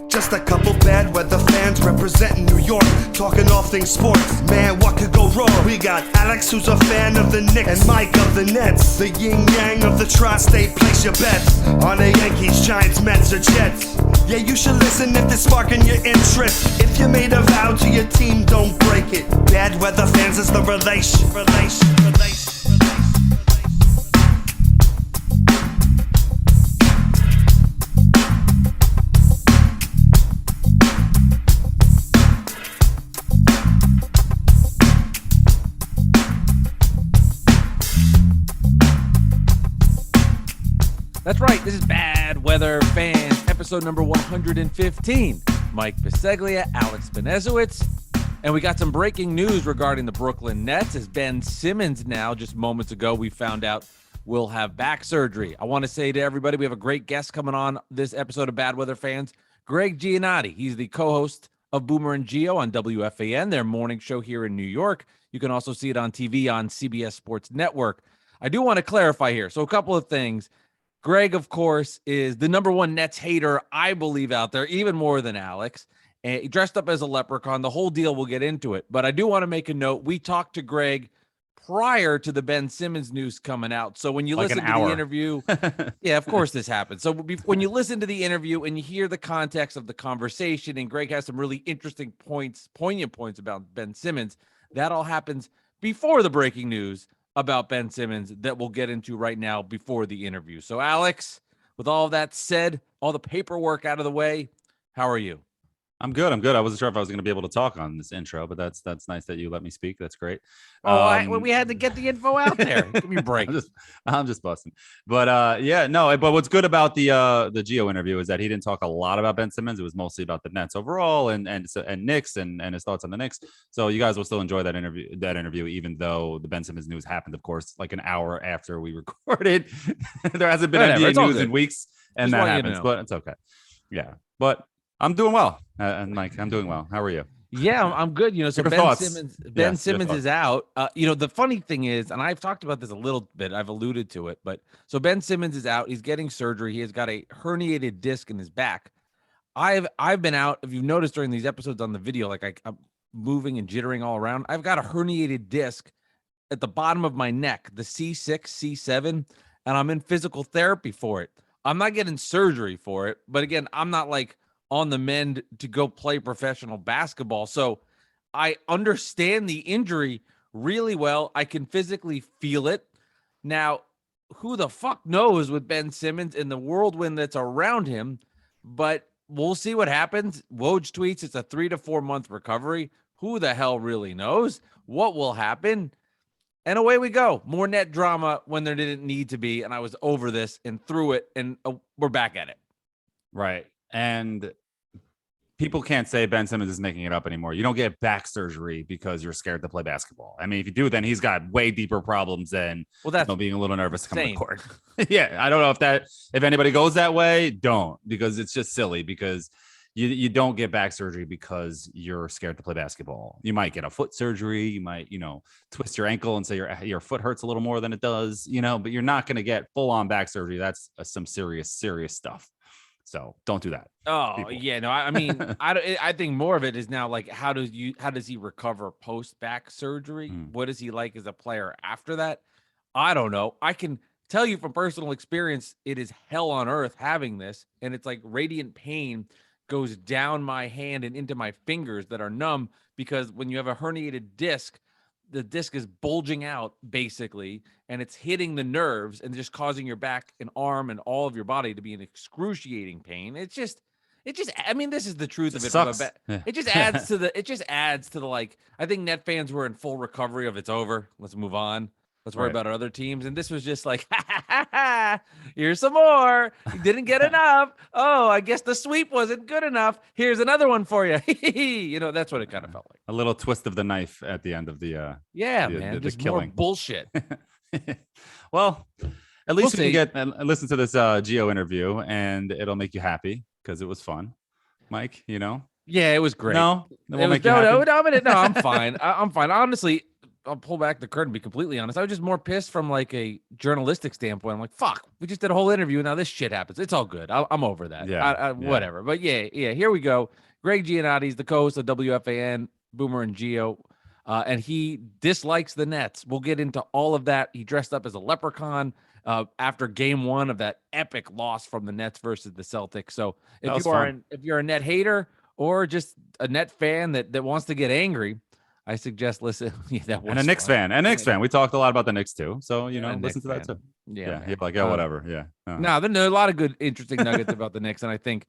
Just a couple bad weather fans representing New York, talking all things sports. Man, what could go wrong? We got Alex, who's a fan of the Knicks, and Mike of the Nets. The yin-yang of the tri-state, place your bets on the Yankees, Giants, Mets, or Jets. Yeah, you should listen if they're sparking your interest. If you made a vow to your team, don't break it. Bad weather fans is the relation. That's right, this is Bad Weather Fans, episode number 115. Mike Biseglia, Alex Benezowitz, and we got some breaking news regarding the Brooklyn Nets as Ben Simmons now, just moments ago, we found out will have back surgery. I want to say to everybody, we have a great guest coming on this episode of Bad Weather Fans, Gregg Giannotti. He's the co-host of Boomer and Geo on WFAN, their morning show here in New York. You can also see it on TV on CBS Sports Network. I do want to clarify here, so a couple of things. Greg, of course, is the number one Nets hater, I believe, out there, even more than Alex. And he dressed up as a leprechaun. The whole deal, we'll get into it. But I do want to make a note. We talked to Greg prior to the Ben Simmons news coming out. So when you listen to the interview, yeah, of course this happened. So when you listen to the interview and you hear the context of the conversation, and Greg has some really interesting points, poignant points about Ben Simmons, that all happens before the breaking news about Ben Simmons that we'll get into right now before the interview. So, Alex, with all of that said, all the paperwork out of the way, how are you? I'm good. I wasn't sure if I was going to be able to talk on this intro, but that's nice that you let me speak. That's great. We had to get the info out there. Give me a break. I'm just busting. But but what's good about the Geo interview is that he didn't talk a lot about Ben Simmons. It was mostly about the Nets overall and Knicks and his thoughts on the Knicks. So you guys will still enjoy that interview, even though the Ben Simmons news happened, of course, like an hour after we recorded. There hasn't been NBA news in weeks, and that happens, but it's okay. Yeah, but I'm doing well, and Mike, I'm doing well. How are you? Yeah, I'm good. So Ben Simmons is out. The funny thing is, and I've talked about this a little bit, I've alluded to it, but so Ben Simmons is out. He's getting surgery. He has got a herniated disc in his back. I've been out. If you've noticed during these episodes on the video, like I'm moving and jittering all around. I've got a herniated disc at the bottom of my neck, the C6, C7, and I'm in physical therapy for it. I'm not getting surgery for it, but again, I'm not like on the mend to go play professional basketball. So I understand the injury really well. I can physically feel it. Now, who the fuck knows with Ben Simmons and the whirlwind that's around him, but we'll see what happens. Woj tweets it's a 3 to 4 month recovery. Who the hell really knows what will happen? And away we go. More net drama when there didn't need to be. And I was over this and through it, and we're back at it. Right. And people can't say Ben Simmons is making it up anymore. You don't get back surgery because you're scared to play basketball. I mean, if you do, then he's got way deeper problems than being a little nervous to come to court. Yeah, I don't know if anybody goes that way, don't, because it's just silly, because you don't get back surgery because you're scared to play basketball. You might get a foot surgery. You might, twist your ankle and say your foot hurts a little more than it does, but you're not going to get full on back surgery. That's some serious stuff. So don't do that. Oh, people. Yeah, no, I mean, I think more of it is now like, how does he recover post back surgery? What is he like as a player after that? I don't know. I can tell you from personal experience, it is hell on earth having this. And it's like radiant pain goes down my hand and into my fingers that are numb, because when you have a herniated disc, the disc is bulging out basically, and it's hitting the nerves and just causing your back and arm and all of your body to be in excruciating pain. It just, I mean, this is the truth of it. Sucks. It just adds to the, like, I think Net fans were in full recovery of it's over. Let's move on. Let's worry about our other teams. And this was just like, here's some more. You didn't get enough. Oh, I guess the sweep wasn't good enough. Here's another one for you. That's what it kind of felt like. A little twist of the knife at the end of the just killing. More bullshit. Well, at least you get listen to this Geo interview, and it'll make you happy because it was fun, Mike. Yeah, it was great. No, I'm fine. I'm fine. Honestly, I'll pull back the curtain, to be completely honest. I was just more pissed from like a journalistic standpoint. I'm like, fuck, we just did a whole interview and now this shit happens. It's all good. I'm over that. Whatever. But yeah, here we go. Gregg Giannotti's the co-host of WFAN, Boomer and Geo, and he dislikes the Nets. We'll get into all of that. He dressed up as a leprechaun after game one of that epic loss from the Nets versus the Celtics. So if you're a Net hater or just a Net fan that wants to get angry, I suggest listen. And a Knicks fan. We talked a lot about the Knicks too. So, listen to that too. Yeah. You're like, whatever. Yeah. No, there are a lot of good, interesting nuggets about the Knicks. And I think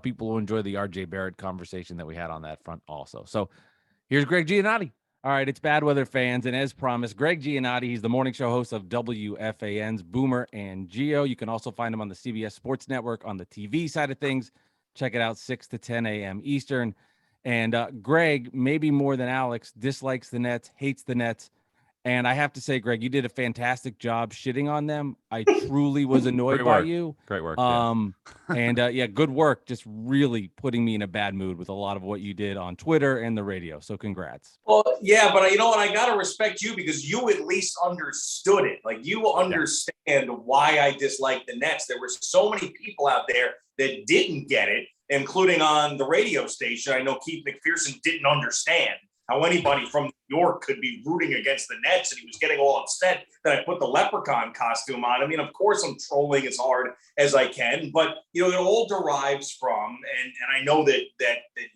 people will enjoy the RJ Barrett conversation that we had on that front also. So here's Gregg Giannotti. All right, it's Bad Weather fans. And as promised, Gregg Giannotti, he's the morning show host of WFAN's Boomer and Geo. You can also find him on the CBS Sports Network on the TV side of things. Check it out, 6 to 10 a.m. Eastern. And Greg, maybe more than Alex, dislikes the Nets, hates the Nets. And I have to say, Greg, you did a fantastic job shitting on them. I truly was annoyed by you. Great work. Good work. Just really putting me in a bad mood with a lot of what you did on Twitter and the radio. So congrats. Well, yeah, but you know what? I got to respect you because you at least understood it. Like you understand why I dislike the Nets. There were so many people out there that didn't get it, including on the radio station. I know Keith McPherson didn't understand how anybody from New York could be rooting against the Nets, and he was getting all upset that I put the leprechaun costume on. I mean, of course, I'm trolling as hard as I can, but it all derives from, and I know that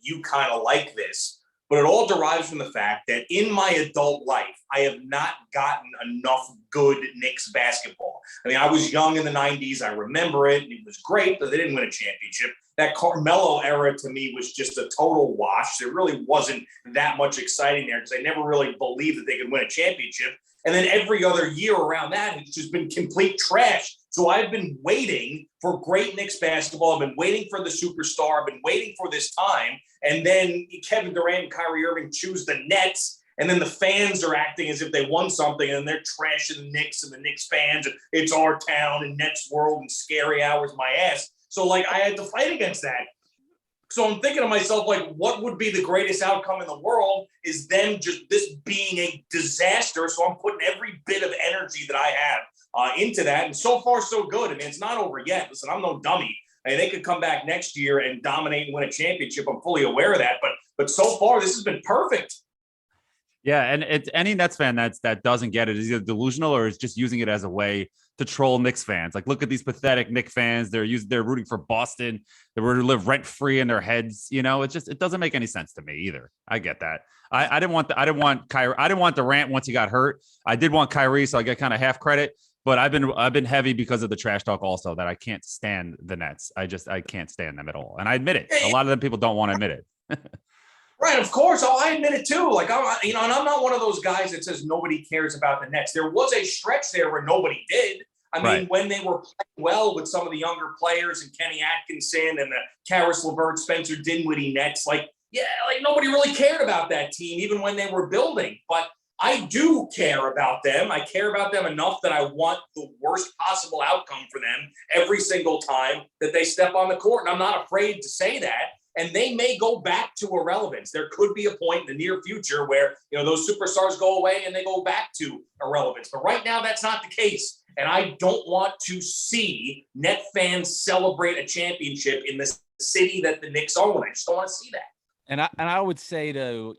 you kind of like this, but it all derives from the fact that in my adult life, I have not gotten enough good Knicks basketball. I mean, I was young in the 90s. I remember it. It was great, but they didn't win a championship. That Carmelo era to me was just a total wash. There really wasn't that much exciting there because I never really believed that they could win a championship. And then every other year around that, it's just been complete trash. So I've been waiting for great Knicks basketball. I've been waiting for the superstar. I've been waiting for this time. And then Kevin Durant and Kyrie Irving choose the Nets. And then the fans are acting as if they won something. And they're trashing the Knicks and the Knicks fans. And it's our town and Nets world and scary hours, my ass. So, I had to fight against that. So I'm thinking to myself, what would be the greatest outcome in the world is them just this being a disaster. So I'm putting every bit of energy that I have into that. And so far, so good. I mean, it's not over yet. Listen, I'm no dummy. I mean, they could come back next year and dominate and win a championship. I'm fully aware of that. But so far, this has been perfect. Yeah, and it's any Nets fan that doesn't get it is either delusional or is just using it as a way to troll Knicks fans. Like, look at these pathetic Knicks fans. They're rooting for Boston. They were to live rent free in their heads. It doesn't make any sense to me either. I get that. I didn't want Kyrie. I didn't want Durant once he got hurt. I did want Kyrie, so I get kind of half credit. But I've been heavy because of the trash talk also that I can't stand the Nets. I can't stand them at all, and I admit it. A lot of them people don't want to admit it. Right, of course. I admit it too. And I'm not one of those guys that says nobody cares about the Nets. There was a stretch there where nobody did. I mean, when they were playing well with some of the younger players and Kenny Atkinson and the Karis LeVert, Spencer Dinwiddie Nets, nobody really cared about that team, even when they were building. But I do care about them. I care about them enough that I want the worst possible outcome for them every single time that they step on the court. And I'm not afraid to say that. And they may go back to irrelevance. There could be a point in the near future where, those superstars go away and they go back to irrelevance. But right now, that's not the case. And I don't want to see Net fans celebrate a championship in the city that the Knicks own. I just don't want to see that. And I would say to,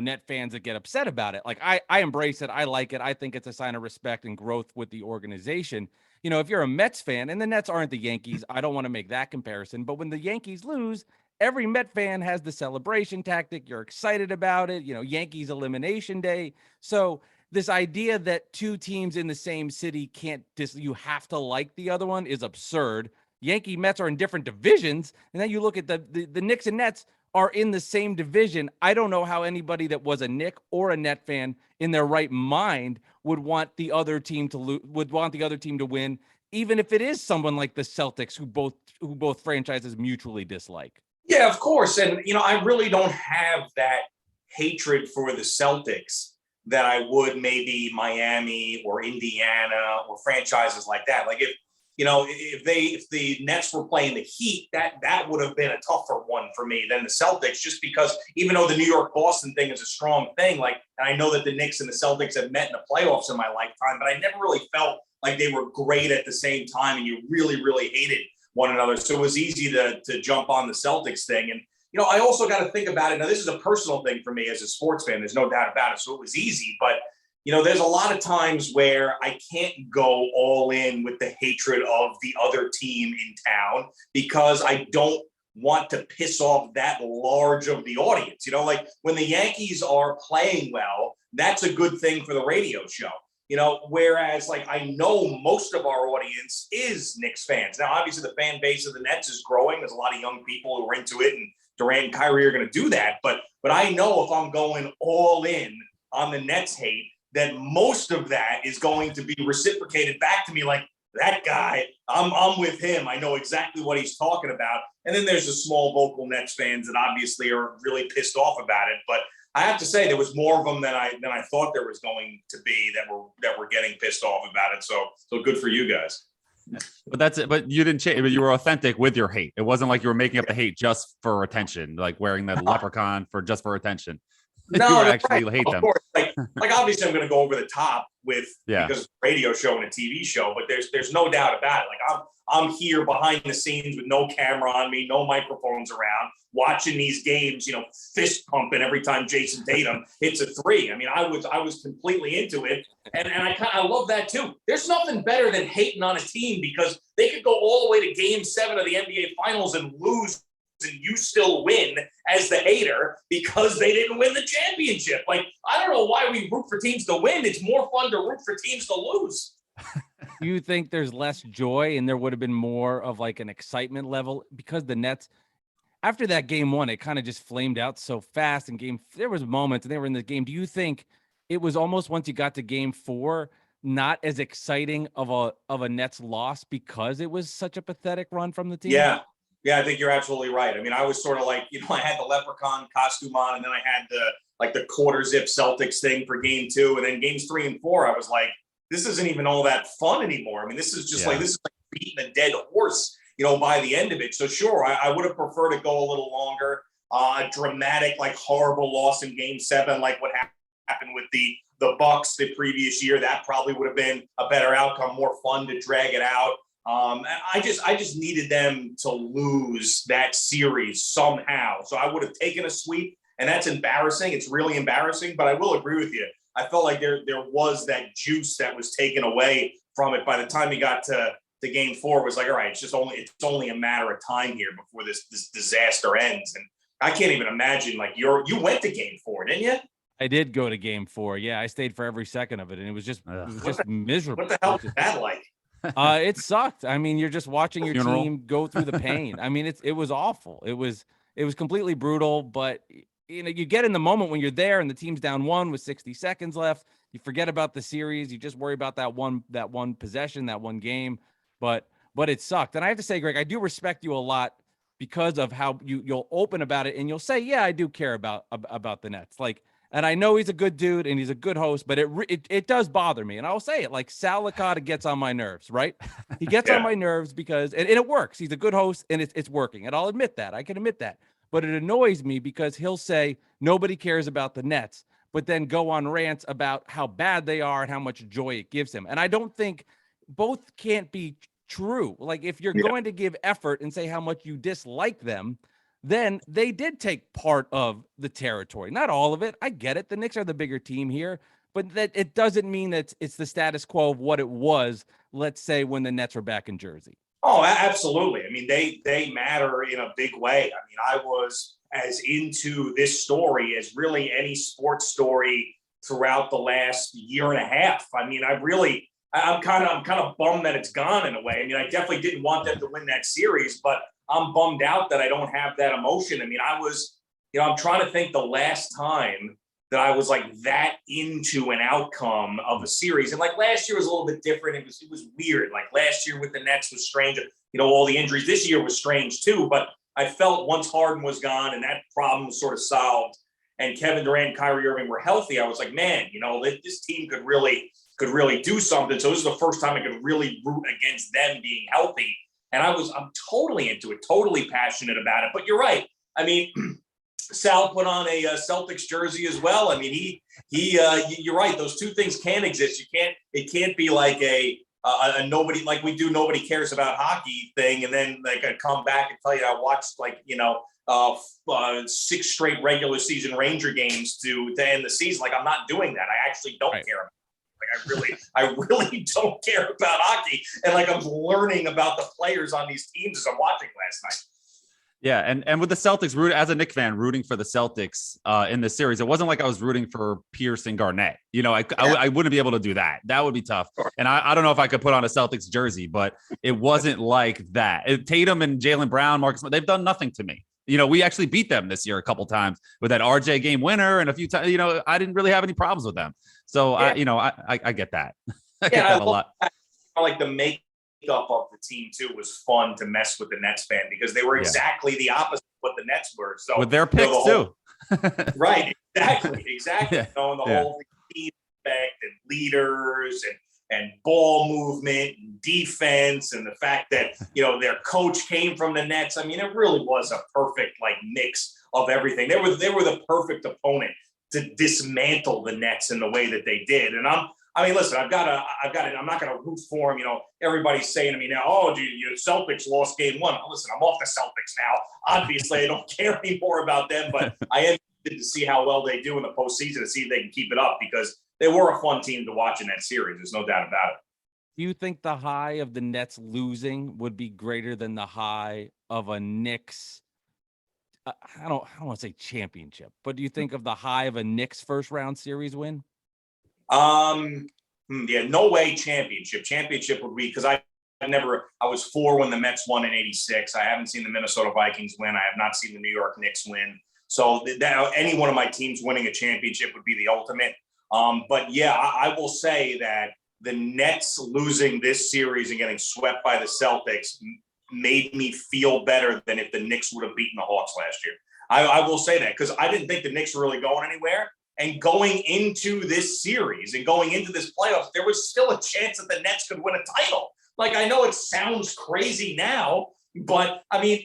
Net fans that get upset about it, I embrace it. I like it. I think it's a sign of respect and growth with the organization. If you're a Mets fan, and the Nets aren't the Yankees, I don't want to make that comparison. But when the Yankees lose, every Met fan has the celebration tactic. You're excited about it. Yankees elimination day. So this idea that two teams in the same city you have to like the other one is absurd. Yankee Mets are in different divisions. And then you look at the Knicks and Nets are in the same division. I don't know how anybody that was a Knick or a Net fan in their right mind would want the other team to win, even if it is someone like the Celtics who both franchises mutually dislike. Yeah, of course. And, I really don't have that hatred for the Celtics that I would maybe Miami or Indiana or franchises like that. if the Nets were playing the Heat, that would have been a tougher one for me than the Celtics, just because even though the New York Boston thing is a strong thing, and I know that the Knicks and the Celtics have met in the playoffs in my lifetime, but I never really felt like they were great at the same time, and you really, really hated one another. So it was easy to jump on the Celtics thing. And, I also got to think about it. Now, this is a personal thing for me as a sports fan. There's no doubt about it. So it was easy, but there's a lot of times where I can't go all in with the hatred of the other team in town because I don't want to piss off that large of the audience. Like when the Yankees are playing well, that's a good thing for the radio show. Whereas I know most of our audience is Knicks fans. Now, obviously the fan base of the Nets is growing. There's a lot of young people who are into it, and Durant and Kyrie are going to do that. But I know if I'm going all in on the Nets hate, that most of that is going to be reciprocated back to me like, that guy, I'm with him. I know exactly what he's talking about. And then there's the small vocal Nets fans that obviously are really pissed off about it. But I have to say there was more of them than I thought there was going to be that were getting pissed off about it. So good for you guys. But that's it. But you didn't change. But you were authentic with your hate. It wasn't like you were making up the hate just for attention, like wearing that leprechaun just for attention. No, actually right. hate them. Of course. Like obviously I'm going to go over the top because it's a radio show and a TV show, but there's no doubt about it. Like I'm here behind the scenes with no camera on me, no microphones around, watching these games, fist pumping every time Jason Tatum hits a three. I mean, I was completely into it, and I love that too. There's nothing better than hating on a team because they could go all the way to Game 7 of the NBA Finals and lose, and you still win as the hater because they didn't win the championship. Like, I don't know why we root for teams to win. It's more fun to root for teams to lose. You think there's less joy and there would have been more of like an excitement level because the Nets, after that game 1, it kind of just flamed out so fast, and there was moments and they were in the game. Do you think it was almost once you got to Game 4, not as exciting of a Nets loss because it was such a pathetic run from the team? Yeah, I think you're absolutely right. I mean, I was sort of like, I had the leprechaun costume on, and then I had the quarter zip Celtics thing for Game 2, and then Games 3 and 4, I was like, this isn't even all that fun anymore. I mean, this is just like beating a dead horse, by the end of it. So sure, I would have preferred to go a little longer. A dramatic, horrible loss in Game 7, like what happened with the Bucks the previous year. That probably would have been a better outcome, more fun to drag it out. I just needed them to lose that series somehow. So I would have taken a sweep, and that's embarrassing. It's really embarrassing, but I will agree with you. I felt like there was that juice that was taken away from it by the time you got to Game 4. It was like, all right, it's only a matter of time here before this disaster ends. And I can't even imagine, you went to Game 4, didn't you? I did go to Game 4. Yeah, I stayed for every second of it, and it was just miserable. What the hell was that like? It sucked. I mean, you're just watching your team go through the pain. I mean, it was awful. It was completely brutal, but you get in the moment when you're there and the team's down 1 with 60 seconds left. You forget about the series. You just worry about that one possession, that one game. But it sucked. And I have to say, Greg, I do respect you a lot because of how you'll open about it and you'll say, yeah, I do care about the Nets. And I know he's a good dude and he's a good host, but it does bother me. And I'll say it, Sal Licata gets on my nerves, right? He gets on my nerves because, and it works. He's a good host and it's working. And I'll admit that. I can admit that. But it annoys me because he'll say nobody cares about the Nets, but then go on rants about how bad they are and how much joy it gives him. And I don't think both can't be true. If you're going to give effort and say how much you dislike them, then they did take part of the territory. Not all of it. I get it. The Knicks are the bigger team here, but that it doesn't mean that it's the status quo of what it was, let's say, when the Nets were back in Jersey. Oh, absolutely. I mean, they matter in a big way. I mean, I was as into this story as really any sports story throughout the last year and a half. I mean, I'm kind of bummed that it's gone in a way. I mean, I definitely didn't want them to win that series, but I'm bummed out that I don't have that emotion. I mean, I'm trying to think the last time that I was that into an outcome of a series. And last year was a little bit different. It was weird. Last year with the Nets was strange. All the injuries. This year was strange too, but I felt once Harden was gone and that problem was sort of solved and Kevin Durant and Kyrie Irving were healthy, I was like, man, this team could really could really do something. So this is the first time I could really root against them being healthy. And I'm totally into it, totally passionate about it. But you're right. I mean, Sal put on a Celtics jersey as well. I mean, you're right. Those two things can exist. It can't be like a nobody, like we do, nobody cares about hockey thing. And then like I come back and tell you, I watched 6 straight regular season Ranger games to end the season. Like I'm not doing that. I actually don't care about I really don't care about hockey. And like I'm learning about the players on these teams as I'm watching last night. Yeah, and with the Celtics, as a Knicks fan, rooting for the Celtics in this series, it wasn't like I was rooting for Pierce and Garnett. I wouldn't be able to do that. That would be tough. And I don't know if I could put on a Celtics jersey, but it wasn't like that. Tatum and Jaylen Brown, Marcus, they've done nothing to me. We actually beat them this year a couple times with that RJ game winner and a few times. I didn't really have any problems with them. So I get that. I get that a lot. Like the makeup of the team too was fun to mess with the Nets fan because they were exactly the opposite of what the Nets were. So with their picks too. Right. Exactly. Yeah. Knowing the whole team effect and leaders and ball movement and defense and the fact that, their coach came from the Nets. I mean, it really was a perfect mix of everything. They were the perfect opponent to dismantle the Nets in the way that they did. And listen, I'm not going to root for them. Everybody's saying to me now, oh, your Celtics lost game 1. Listen, I'm off the Celtics now. Obviously, I don't care anymore about them, but I am interested to see how well they do in the postseason to see if they can keep it up because they were a fun team to watch in that series. There's no doubt about it. Do you think the high of the Nets losing would be greater than the high of a Knicks? I don't want to say championship, but do you think of the high of a Knicks first round series win? Yeah, no way championship. Championship would be because I was 4 when the Mets won in '86. I haven't seen the Minnesota Vikings win. I have not seen the New York Knicks win. So any one of my teams winning a championship would be the ultimate. But yeah, I will say that the Nets losing this series and getting swept by the Celtics made me feel better than if the Knicks would have beaten the Hawks last year. I will say that because I didn't think the Knicks were really going anywhere. And going into this series and going into this playoffs, there was still a chance that the Nets could win a title. Like, I know it sounds crazy now, but I mean,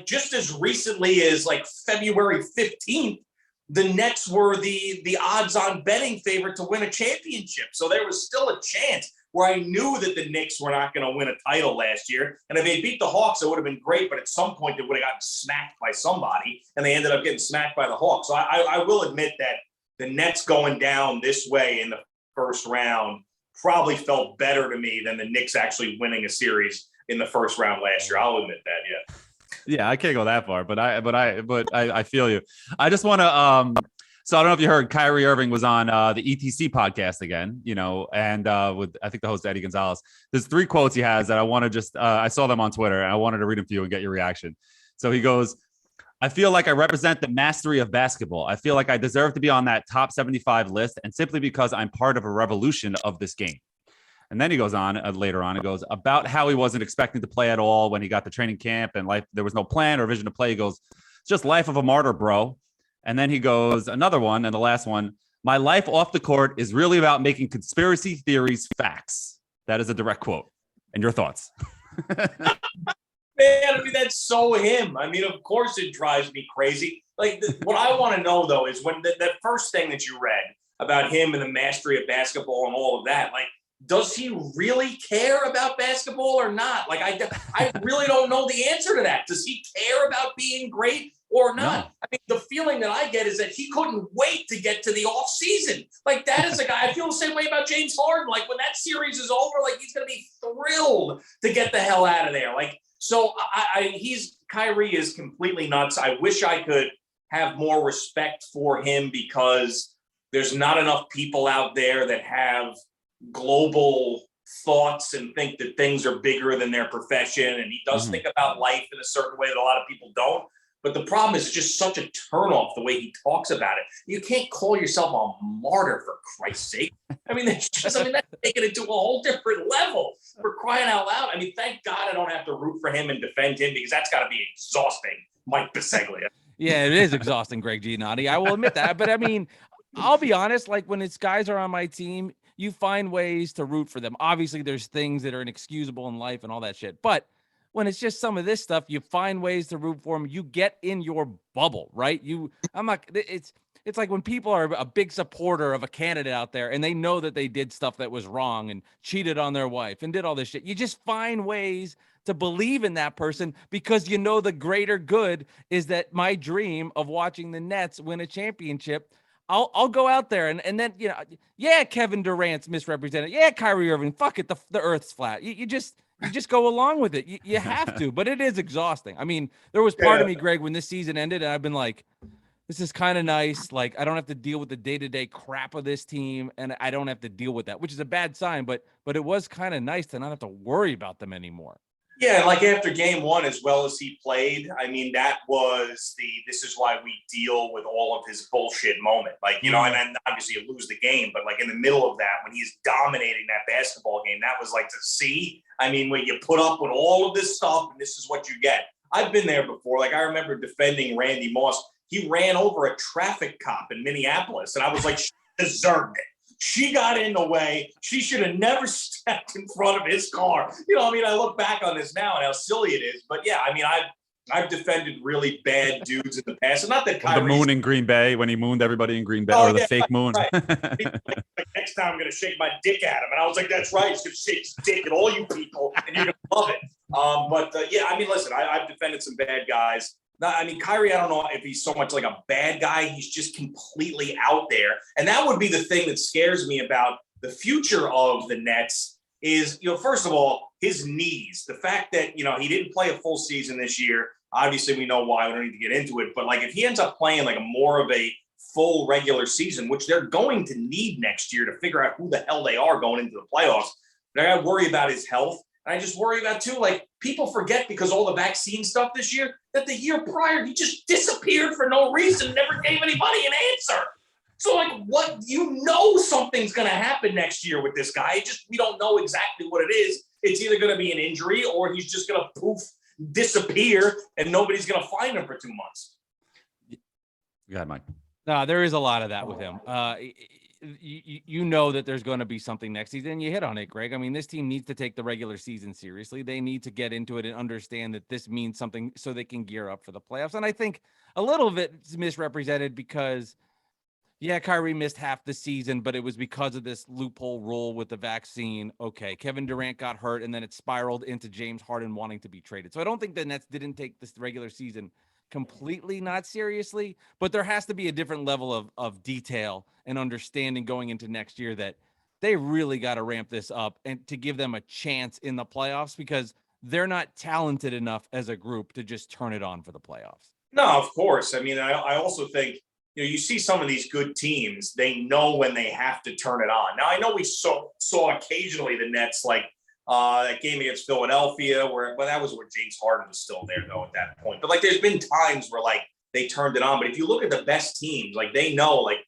just as recently as February 15th, the Nets were the odds-on betting favorite to win a championship. So there was still a chance where I knew that the Knicks were not going to win a title last year. And if they beat the Hawks, it would have been great. But at some point, they would have gotten smacked by somebody. And they ended up getting smacked by the Hawks. So I will admit that the Nets going down this way in the first round probably felt better to me than the Knicks actually winning a series in the first round last year. I'll admit that, yeah. Yeah, I can't go that far, but I feel you. I just want to so I don't know if you heard Kyrie Irving was on the ETC podcast again, and with I think the host Eddie Gonzalez. There's 3 quotes he has that I want to just I saw them on Twitter and I wanted to read them to you and get your reaction. So he goes, I feel like I represent the mastery of basketball. I feel like I deserve to be on that top 75 list, and simply because I'm part of a revolution of this game. And then he goes on later on, it goes about how he wasn't expecting to play at all when he got to training camp and there was no plan or vision to play. He goes, it's just life of a martyr, bro. And then he goes, another one, and the last one, my life off the court is really about making conspiracy theories facts. That is a direct quote. And your thoughts? Man, I mean, that's so him. I mean, of course it drives me crazy. What I want to know, though, is when that first thing that you read about him and the mastery of basketball and all of that, does he really care about basketball or not? I really don't know the answer to that. Does he care about being great or not? No. I mean, the feeling that I get is that he couldn't wait to get to the off season. That is a guy, I feel the same way about James Harden. When that series is over, he's going to be thrilled to get the hell out of there. So Kyrie is completely nuts. I wish I could have more respect for him because there's not enough people out there that have global thoughts and think that things are bigger than their profession. And he does think about life in a certain way that a lot of people don't. But the problem is just such a turnoff the way he talks about it. You can't call yourself a martyr, for Christ's sake. I mean, that's taking it to a whole different level, for crying out loud. I mean, thank God I don't have to root for him and defend him because that's got to be exhausting, Mike Biseglia. Yeah, it is exhausting, Gregg Giannotti. I will admit that. But I mean, I'll be honest, when his guys are on my team, you find ways to root for them. Obviously, there's things that are inexcusable in life and all that shit. But when it's just some of this stuff, you find ways to root for them. You get in your bubble, right? It's like when people are a big supporter of a candidate out there and they know that they did stuff that was wrong and cheated on their wife and did all this shit. You just find ways to believe in that person because you know the greater good is that my dream of watching the Nets win a championship. I'll go out there and then, yeah, Kevin Durant's misrepresented. Yeah, Kyrie Irving, fuck it. The earth's flat. You just go along with it. You have to, but it is exhausting. I mean, there was part of me, Greg, when this season ended and I've been like, this is kind of nice. Like, I don't have to deal with the day-to-day crap of this team, and I don't have to deal with that, which is a bad sign, but it was kind of nice to not have to worry about them anymore. Yeah, like after game one, as well as he played, I mean, that was this is why we deal with all of his bullshit moment. Like, and then obviously you lose the game, but like in the middle of that, when he's dominating that basketball game, that was like to see, I mean, when you put up with all of this stuff and this is what you get. I've been there before. Like I remember defending Randy Moss. He ran over a traffic cop in Minneapolis, and I was like, she deserved it. She got in the way. She should have never stepped in front of his car. I look back on this now and how silly it is. But yeah, I mean, I've defended really bad dudes in the past. And not that the moon in Green Bay, when he mooned everybody in Green Bay, or the fake moon. Right. Like, next time I'm going to shake my dick at him. And I was like, that's right. He's going to shake his dick at all you people, and you're going to love it. Yeah, I mean, listen, I've defended some bad guys. I mean, Kyrie, I don't know if he's so much like a bad guy. He's just completely out there. And that would be the thing that scares me about the future of the Nets is, first of all, his knees. The fact that, he didn't play a full season this year. Obviously, we know why. We don't need to get into it. But, like, if he ends up playing, like, more of a full regular season, which they're going to need next year to figure out who the hell they are going into the playoffs, they're going to worry about his health. And I just worry about, too, like, people forget because all the vaccine stuff this year, that the year prior, he just disappeared for no reason, never gave anybody an answer. So, like, something's going to happen next year with this guy. We don't know exactly what it is. It's either going to be an injury or he's just going to poof, disappear, and nobody's going to find him for 2 months. Go ahead, Mike. No, there is a lot of that with him. You know that there's going to be something next season. You hit on it, Greg. I mean, this team needs to take the regular season seriously. They need to get into it and understand that this means something so they can gear up for the playoffs. And I think a little of it's misrepresented because, yeah, Kyrie missed half the season, but it was because of this loophole rule with the vaccine. Okay, Kevin Durant got hurt, and then it spiraled into James Harden wanting to be traded. So I don't think the Nets didn't take this regular season completely not seriously, but there has to be a different level of detail and understanding going into next year that they really got to ramp this up and to give them a chance in the playoffs because they're not talented enough as a group to just turn it on for the playoffs. No, of course. I mean, I also think, you see some of these good teams, they know when they have to turn it on. Now, I know we saw occasionally the Nets, like, that game against Philadelphia, but that was where James Harden was still there, though, at that point. But, like, there's been times where, like, they turned it on. But if you look at the best teams, like, they know, like,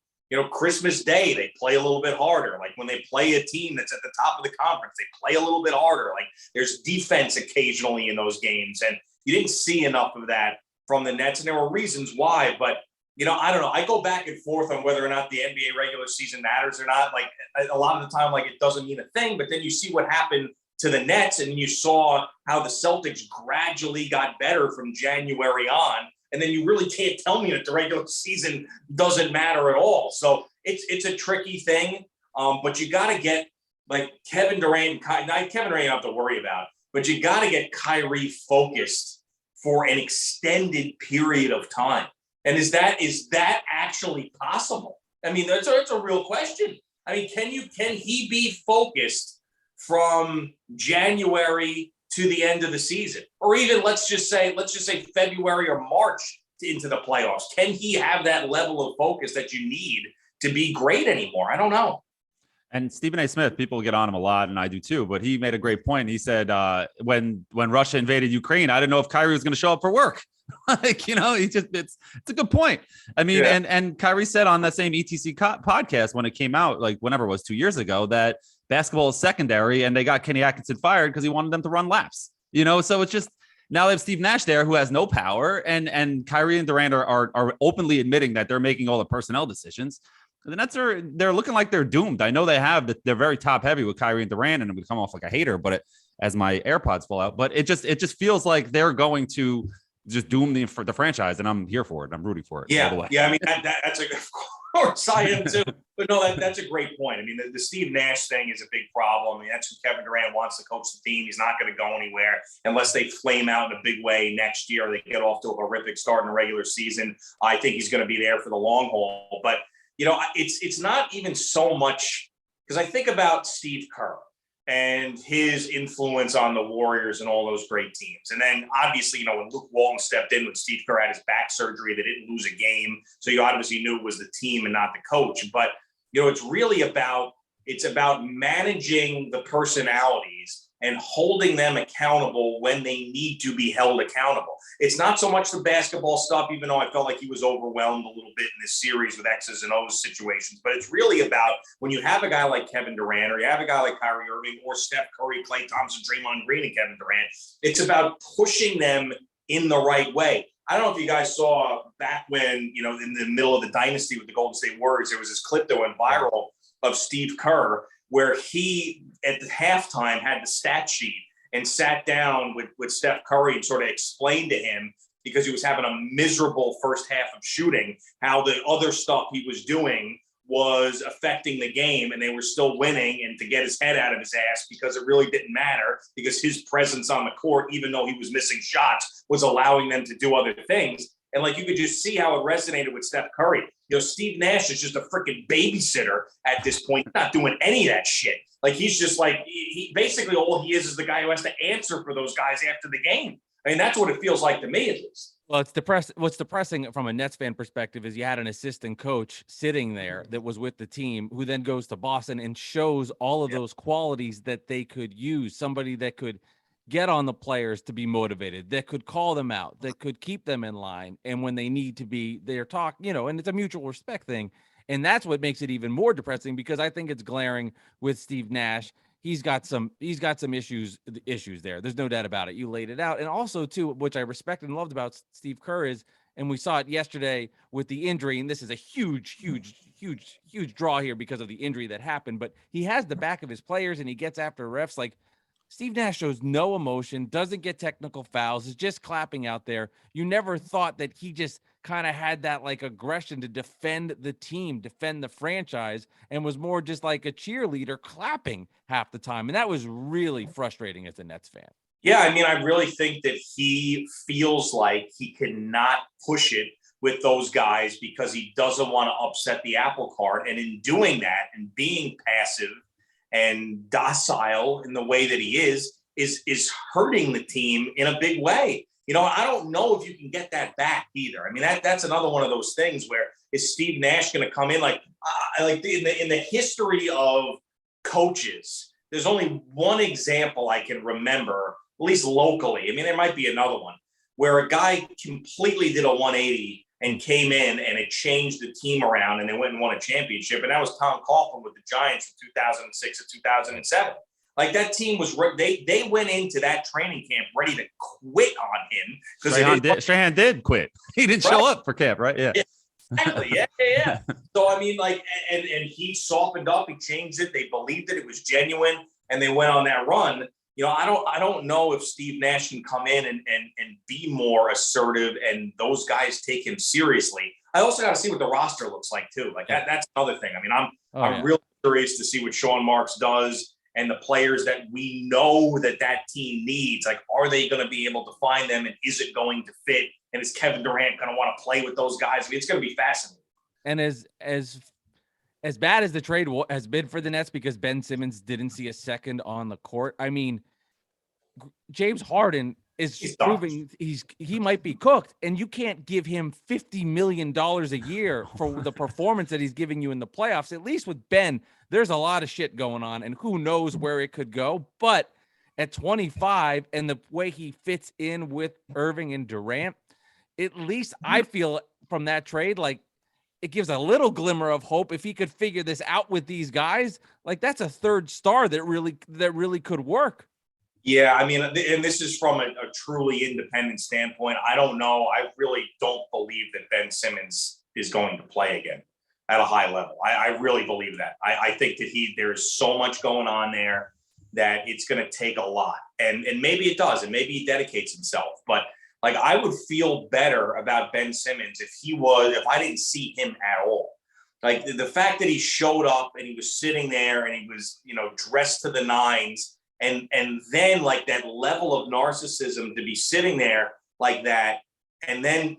Christmas Day, they play a little bit harder. Like, when they play a team that's at the top of the conference, they play a little bit harder. Like, there's defense occasionally in those games. And you didn't see enough of that from the Nets. And there were reasons why. But, I don't know. I go back and forth on whether or not the NBA regular season matters or not. Like, a lot of the time, like, it doesn't mean a thing. But then you see what happened to the Nets, and you saw how the Celtics gradually got better from January on, and then you really can't tell me that the regular season doesn't matter at all. So it's a tricky thing, but you got to get, like, Kevin Durant. Kevin Durant you don't have to worry about, but you got to get Kyrie focused for an extended period of time. And is that actually possible? I mean, that's a real question. I mean, can he be focused from January to the end of the season, or even let's just say February or March into the playoffs? Can he have that level of focus that you need to be great anymore? I don't know. And Stephen A. Smith, people get on him a lot, and I do too, but he made a great point. He said, when Russia invaded Ukraine, I didn't know if Kyrie was going to show up for work. Like, it's a good point. I mean, yeah. and Kyrie said on that same ETC podcast when it came out, like whenever it was 2 years ago, that basketball is secondary, and they got Kenny Atkinson fired because he wanted them to run laps. So it's just, now they have Steve Nash there who has no power, and Kyrie and Durant are openly admitting that they're making all the personnel decisions. The Nets they're looking like they're doomed. I know they're very top heavy with Kyrie and Durant, and we come off like a hater, but as my AirPods fall out, but it just feels like they're going to just doom the franchise, and I'm here for it. I'm rooting for it. Yeah, all the way. yeah. I mean, that's of course I am too. But no, that's a great point. I mean, the Steve Nash thing is a big problem. I mean, that's who Kevin Durant wants to coach the team. He's not going to go anywhere unless they flame out in a big way next year. Or they get off to a horrific start in the regular season. I think he's going to be there for the long haul. But it's not even so much because I think about Steve Kerr and his influence on the Warriors and all those great teams. And then obviously, when Luke Walton stepped in when Steve Kerr had his back surgery, they didn't lose a game. So you obviously knew it was the team and not the coach. But, it's really about managing the personalities and holding them accountable when they need to be held accountable. It's not so much the basketball stuff, even though I felt like he was overwhelmed a little bit in this series with X's and O's situations. But it's really about when you have a guy like Kevin Durant, or you have a guy like Kyrie Irving, or Steph Curry, Klay Thompson, Draymond Green, and Kevin Durant, it's about pushing them in the right way. I don't know if you guys saw back when, in the middle of the dynasty with the Golden State Warriors, there was this clip that went viral of Steve Kerr, where he at the halftime had the stat sheet and sat down with Steph Curry and sort of explained to him, because he was having a miserable first half of shooting, how the other stuff he was doing was affecting the game and they were still winning, and to get his head out of his ass because it really didn't matter, because his presence on the court, even though he was missing shots, was allowing them to do other things. And you could just see how it resonated with Steph Curry. Steve Nash is just a freaking babysitter at this point, not doing any of that shit. He's just he basically all he is the guy who has to answer for those guys after the game. I mean, that's what it feels like to me, at least. Well, what's depressing from a Nets fan perspective is you had an assistant coach sitting there that was with the team, who then goes to Boston and shows all of those qualities that they could use. Somebody that could get on the players to be motivated, that could call them out, that could keep them in line. And when they need to be, they're and it's a mutual respect thing. And that's what makes it even more depressing, because I think it's glaring with Steve Nash. He's got some issues there. There's no doubt about it. You laid it out. And also too, which I respected and loved about Steve Kerr is, and we saw it yesterday with the injury, and this is a huge draw here because of the injury that happened, but he has the back of his players and he gets after refs. Steve Nash shows no emotion, doesn't get technical fouls, is just clapping out there. You never thought that he just kind of had that aggression to defend the team, defend the franchise, and was more just like a cheerleader clapping half the time. And that was really frustrating as a Nets fan. Yeah, I mean, I really think that he feels like he cannot push it with those guys because he doesn't want to upset the apple cart. And in doing that and being passive and docile in the way that he is hurting the team in a big way. I don't know if you can get that back either. I mean, that's another one of those things where is Steve Nash going to come in in the history of coaches? There's only one example I can remember, at least locally. I mean, there might be another one where a guy completely did a 180 and came in and it changed the team around and they went and won a championship. And that was Tom Coughlin with the Giants from 2006 to 2007. That team was, they went into that training camp ready to quit on him. Strahan did quit. He didn't show up for camp, right? Yeah. Exactly. Yeah. So, I mean, and he softened up, he changed it. They believed it was genuine and they went on that run. I don't know if Steve Nash can come in and be more assertive and those guys take him seriously. I also got to see what the roster looks like too. That's another thing. I mean, I'm really curious to see what Sean Marks does and the players that we know that team needs. Are they going to be able to find them, and is it going to fit? And is Kevin Durant going to want to play with those guys? I mean, it's going to be fascinating. And as bad as the trade has been for the Nets, because Ben Simmons didn't see a second on the court. I mean, James Harden is proving he might be cooked, and you can't give him $50 million a year for the performance that he's giving you in the playoffs. At least with Ben, there's a lot of shit going on, and who knows where it could go. But at 25, and the way he fits in with Irving and Durant, at least I feel from that trade, it gives a little glimmer of hope. If he could figure this out with these guys, that's a third star that really could work. Yeah, I mean, and this is from a truly independent standpoint. I don't know. I really don't believe that Ben Simmons is going to play again. at a high level. I really believe that. I think that there's so much going on there that it's going to take a lot. And maybe it does, and maybe he dedicates himself. But like, I would feel better about Ben Simmons if I didn't see him at all. Like the fact that he showed up and he was sitting there and he was, dressed to the nines, and then like that level of narcissism to be sitting there like that, and then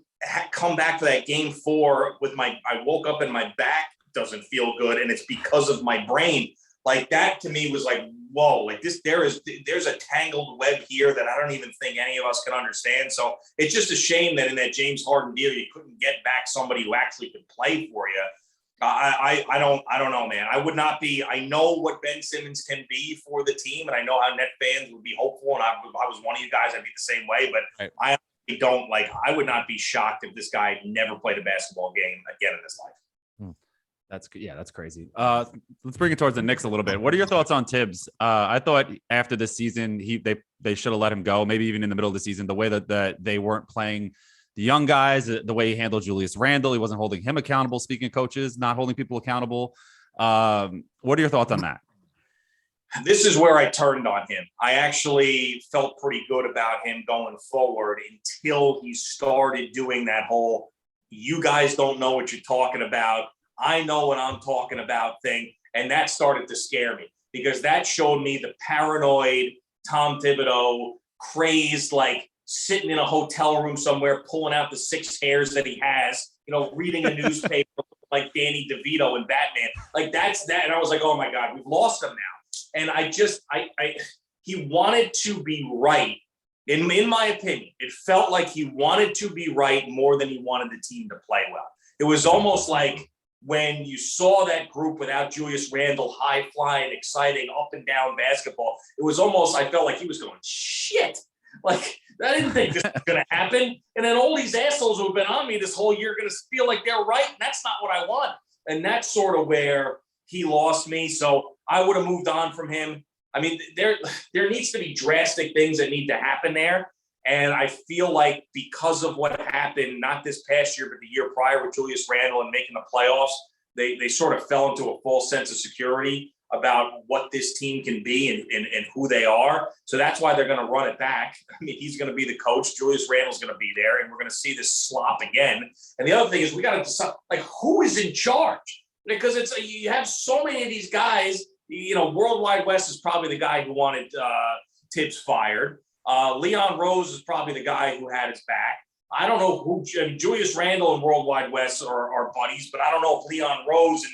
come back for that game 4 with I woke up and my back doesn't feel good, and it's because of my brain. Like that to me was like, whoa, like there's a tangled web here that I don't even think any of us can understand. So it's just a shame that in that James Harden deal, you couldn't get back somebody who actually could play for you. I don't know, man. I would not be. I know what Ben Simmons can be for the team, and I know how Net fans would be hopeful. And I was one of you guys. I'd be the same way, but right. I would not be shocked if this guy never played a basketball game again in his life. That's crazy. Let's bring it towards the Knicks a little bit. What are your thoughts on Tibbs? I thought after this season, they should have let him go. Maybe even in the middle of the season, the way that they weren't playing the young guys, the way he handled Julius Randle, he wasn't holding him accountable. Speaking of coaches, not holding people accountable. What are your thoughts on that? This is where I turned on him. I actually felt pretty good about him going forward until he started doing that whole, you guys don't know what you're talking about, I know what I'm talking about thing. And that started to scare me, because that showed me the paranoid Tom Thibodeau, crazed, like sitting in a hotel room somewhere, pulling out the 6 hairs that he has, reading a newspaper like Danny DeVito and Batman. Like that's that. And I was like, oh my God, we've lost him now. And he wanted to be right. In my opinion, it felt like he wanted to be right more than he wanted the team to play well. It was almost like when you saw that group without Julius Randle, high flying, exciting, up and down basketball, it was almost, I felt like he was going, shit, like I didn't think this was going to happen. And then all these assholes who have been on me this whole year are going to feel like they're right. And that's not what I want. And that's sort of where he lost me. So I would have moved on from him. I mean, there needs to be drastic things that need to happen there. And I feel like because of what happened, not this past year, but the year prior with Julius Randle and making the playoffs, they sort of fell into a false sense of security about what this team can be and who they are. So that's why they're going to run it back. I mean, he's going to be the coach. Julius Randle's going to be there, and we're going to see this slop again. And the other thing is we got to decide, like, who is in charge? Because you have so many of these guys. Worldwide West is probably the guy who wanted Tibbs fired. Leon Rose is probably the guy who had his back. I don't know who. Julius Randle and Worldwide West are buddies, but I don't know if Leon Rose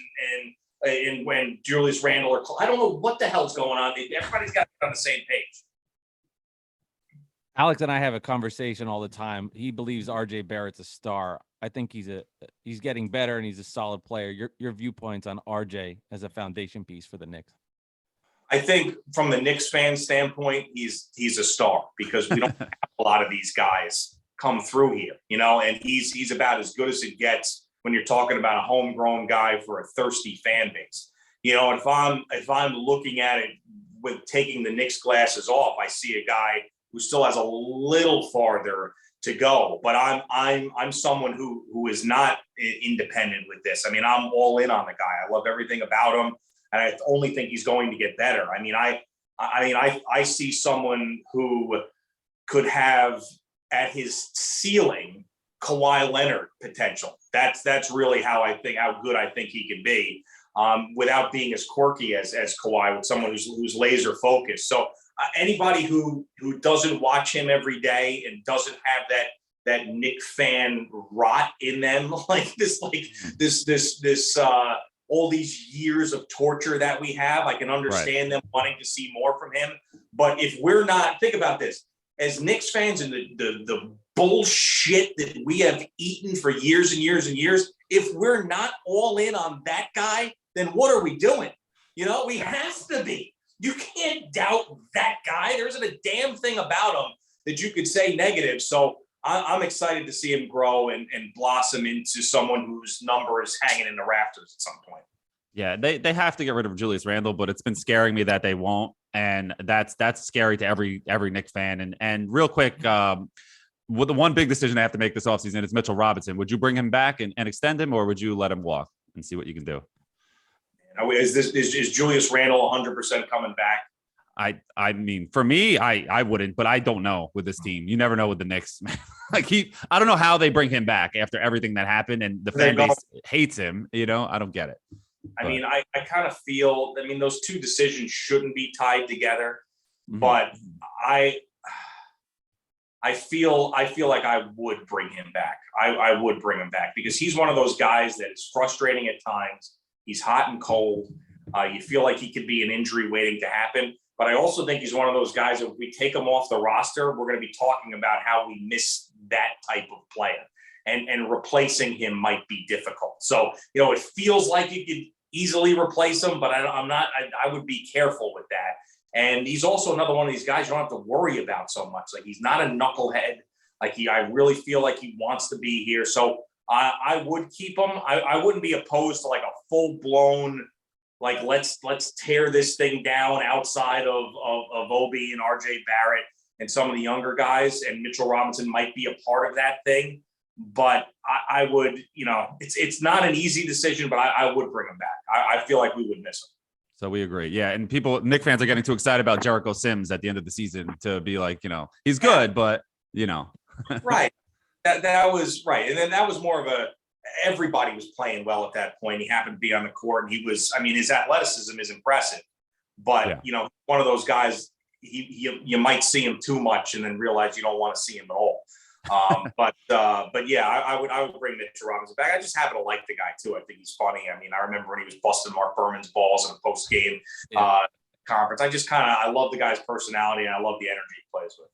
and when Julius Randle are. I don't know what the hell's going on. Everybody's got to be on the same page. Alex and I have a conversation all the time. He believes RJ Barrett's a star. I think he's getting better and he's a solid player. Your viewpoints on RJ as a foundation piece for the Knicks? I think from the Knicks fan standpoint, he's a star because we don't have a lot of these guys come through here, and he's about as good as it gets when you're talking about a homegrown guy for a thirsty fan base. If I'm looking at it with taking the Knicks glasses off, I see a guy who still has a little farther to go, but I'm someone who is not independent with this. I mean, I'm all in on the guy. I love everything about him, and I only think he's going to get better. I mean, I see someone who could have at his ceiling Kawhi Leonard potential. That's really how good I think he can be, without being as quirky as Kawhi, with someone who's laser focused. So anybody who doesn't watch him every day and doesn't have that Knick fan rot in them, like this all these years of torture that we have, I can understand them wanting to see more from him. But if we're not, think about this, as Knicks fans and the bullshit that we have eaten for years and years and years, if we're not all in on that guy, then what are we doing? We have to be. You can't doubt that guy. There isn't a damn thing about him that you could say negative. So I'm excited to see him grow and blossom into someone whose number is hanging in the rafters at some point. Yeah, they have to get rid of Julius Randle, but it's been scaring me that they won't. And that's scary to every Knicks fan. And real quick, the one big decision I have to make this offseason is Mitchell Robinson. Would you bring him back and extend him, or would you let him walk? and see what you can do. Is Julius Randle 100% coming back? I mean, for me, I wouldn't, but I don't know with this team. You never know with the Knicks. I don't know how they bring him back after everything that happened, and the fan base hates him. I don't get it. I mean, I kind of feel, those two decisions shouldn't be tied together, but I feel like I would bring him back. I would bring him back because he's one of those guys that is frustrating at times. He's hot and cold. You feel like he could be an injury waiting to happen. But I also think he's one of those guys that if we take him off the roster, we're going to be talking about how we miss that type of player. And replacing him might be difficult. So, it feels like you could easily replace him, but I would be careful with that. And he's also another one of these guys you don't have to worry about so much. Like, he's not a knucklehead. I really feel like he wants to be here. So I would keep him. I wouldn't be opposed to like a full blown, like, let's tear this thing down outside of Obi and RJ Barrett and some of the younger guys, and Mitchell Robinson might be a part of that thing. But I would, it's not an easy decision, but I would bring him back. I feel like we would miss him. So we agree. Yeah. And Knicks fans are getting too excited about Jericho Sims at the end of the season to be like, he's good, but Right. That was right. And then that was more of everybody was playing well at that point. He happened to be on the court, and his athleticism is impressive, but one of those guys, you might see him too much and then realize you don't want to see him at all. But yeah, I would bring Mitchell Robinson back. I just happen to like the guy too. I think he's funny. I remember when he was busting Mark Berman's balls in a post game conference. I love the guy's personality, and I love the energy he plays with.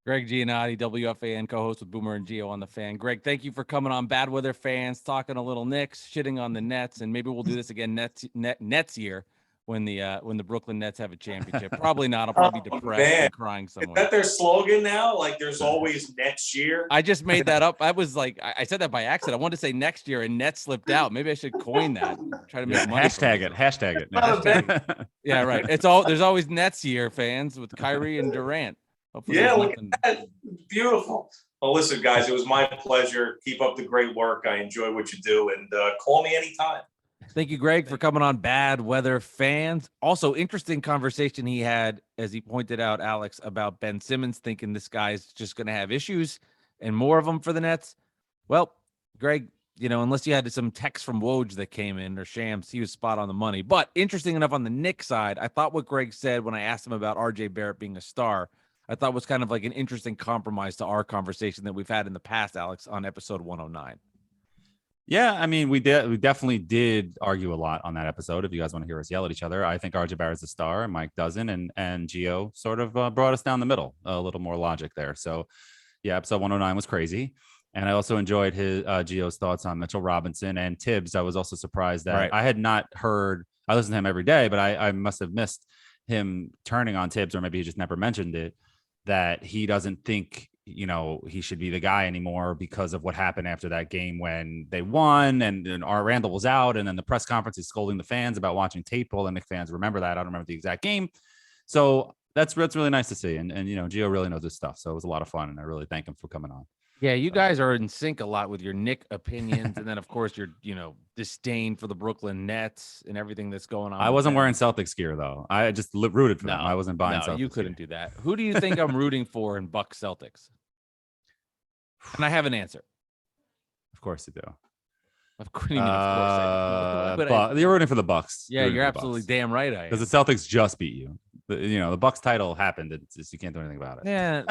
Gregg Giannotti, WFAN co-host with Boomer and Gio on the Fan. Greg, thank you for coming on Bad Weather Fans, talking a little Knicks, shitting on the Nets, and maybe we'll do this again Nets year when the Brooklyn Nets have a championship. Probably not. I'll probably be depressed and crying somewhere. Is that their slogan now? Like, there's always next year? I just made that up. I was like, I said that by accident. I wanted to say next year, and Nets slipped out. Maybe I should coin that. Try to make money. Hashtag it. Yeah, right. There's always Nets year, fans, with Kyrie and Durant. Hopefully look at that. Beautiful. Well, listen, guys, it was my pleasure. Keep up the great work. I enjoy what you do, and call me anytime. Thank you, Greg, for coming on Bad Weather Fans. Also, interesting conversation he had, as he pointed out, Alex, about Ben Simmons, thinking this guy's just going to have issues and more of them for the Nets. Well, Greg, unless you had some text from Woj that came in or Shams, he was spot on the money. But interesting enough, on the Knicks side, I thought what Greg said when I asked him about RJ Barrett being a star, I thought was kind of like an interesting compromise to our conversation that we've had in the past, Alex, on episode 109. Yeah, we definitely did argue a lot on that episode. If you guys want to hear us yell at each other, I think RJ Barrett's a star, and Mike doesn't, and Gio sort of brought us down the middle, a little more logic there. So, yeah, episode 109 was crazy, and I also enjoyed his Gio's thoughts on Mitchell Robinson and Tibbs. I was also surprised that I had not heard. I listen to him every day, but I must have missed him turning on Tibbs, or maybe he just never mentioned it, that he doesn't think he should be the guy anymore because of what happened after that game when they won and our Randle was out, and then the press conference he's scolding the fans about watching tape. All the Knicks fans remember that. I don't remember the exact game. So that's really nice to see. And Gio really knows his stuff. So it was a lot of fun, and I really thank him for coming on. Yeah, you guys are in sync a lot with your Knick opinions, and then of course your disdain for the Brooklyn Nets and everything that's going on. I wasn't wearing Celtics gear though. I just rooted for them. I wasn't buying Celtics. You couldn't do that. Who do you think I'm rooting for in Bucks Celtics? And I have an answer. Of course you do. Of course I do. But you're rooting for the Bucks. Yeah, you're absolutely damn right. I am. Because the Celtics just beat you. The Bucks title happened. You can't do anything about it. Yeah,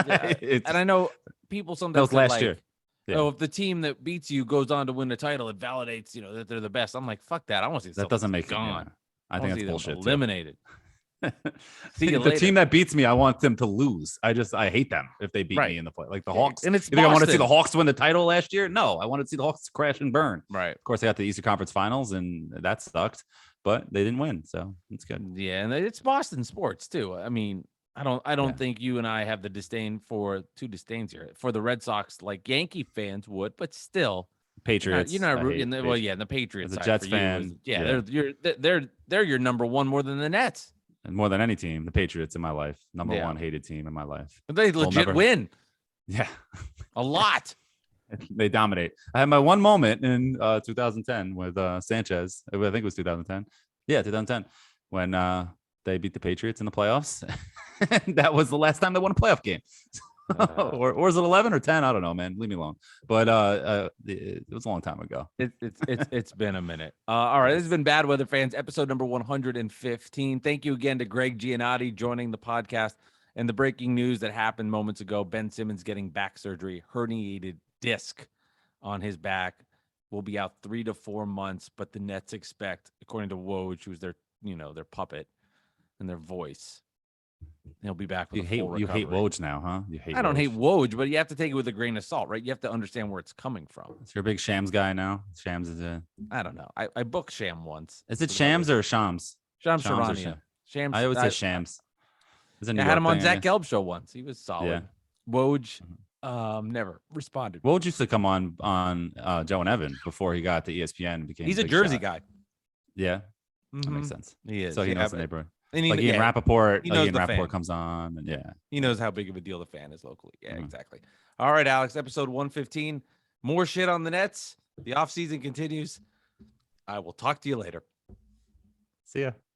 and I know people sometimes that was last year. Yeah. Oh, if the team that beats you goes on to win the title, it validates that they're the best. I'm like, fuck that. I want to see the that doesn't make gone. I think that's bullshit. Eliminated. See you the later. Team that beats me, I want them to lose. I hate them if they beat me in the play. Like the Hawks. And it's you think I want to see the Hawks win the title last year? No, I want to see the Hawks crash and burn. Right. Of course, they got the Eastern Conference Finals, and that sucked, but they didn't win, so it's good. Yeah, and it's Boston sports too. I don't think you and I have the disdain for two disdains here for the Red Sox like Yankee fans would, but still. Patriots. You're not rooting. The Patriots. As a Jets fan, they're your number one more than the Nets. And more than any team, the Patriots in my life, number one hated team in my life. They legit win. Yeah, a lot. They dominate. I had my one moment in 2010 with Sanchez. I think it was 2010. Yeah, 2010 when they beat the Patriots in the playoffs. That was the last time they won a playoff game. Or was it 11 or 10? I don't know, man. Leave me alone. But it was a long time ago. It's been a minute. All right, this has been Bad Weather Fans, episode number 115. Thank you again to Gregg Giannotti joining the podcast. And the breaking news that happened moments ago: Ben Simmons getting back surgery, herniated disc on his back, will be out 3 to 4 months. But the Nets expect, according to Woj, who's their puppet and their voice, he'll be back with you hate Woj now, huh? I don't hate Woj, but you have to take it with a grain of salt, right? You have to understand where it's coming from. So you're a big Shams guy now. Shams is I don't know. I booked Sham once. Is it Shams or Shams? Shams Charania. Shams. I always say Shams. I had him on Zach Gelb show once. He was solid. Yeah. Woj never responded. Woj used to come on Joe and Evan before he got to ESPN. He's a Jersey guy. Yeah, that makes sense. He is. So he knows the neighborhood. And like Ian Rappaport. Ian Rappaport comes on, and he knows how big of a deal the fan is locally. Yeah, exactly. All right, Alex. Episode 115. More shit on the Nets. The offseason continues. I will talk to you later. See ya.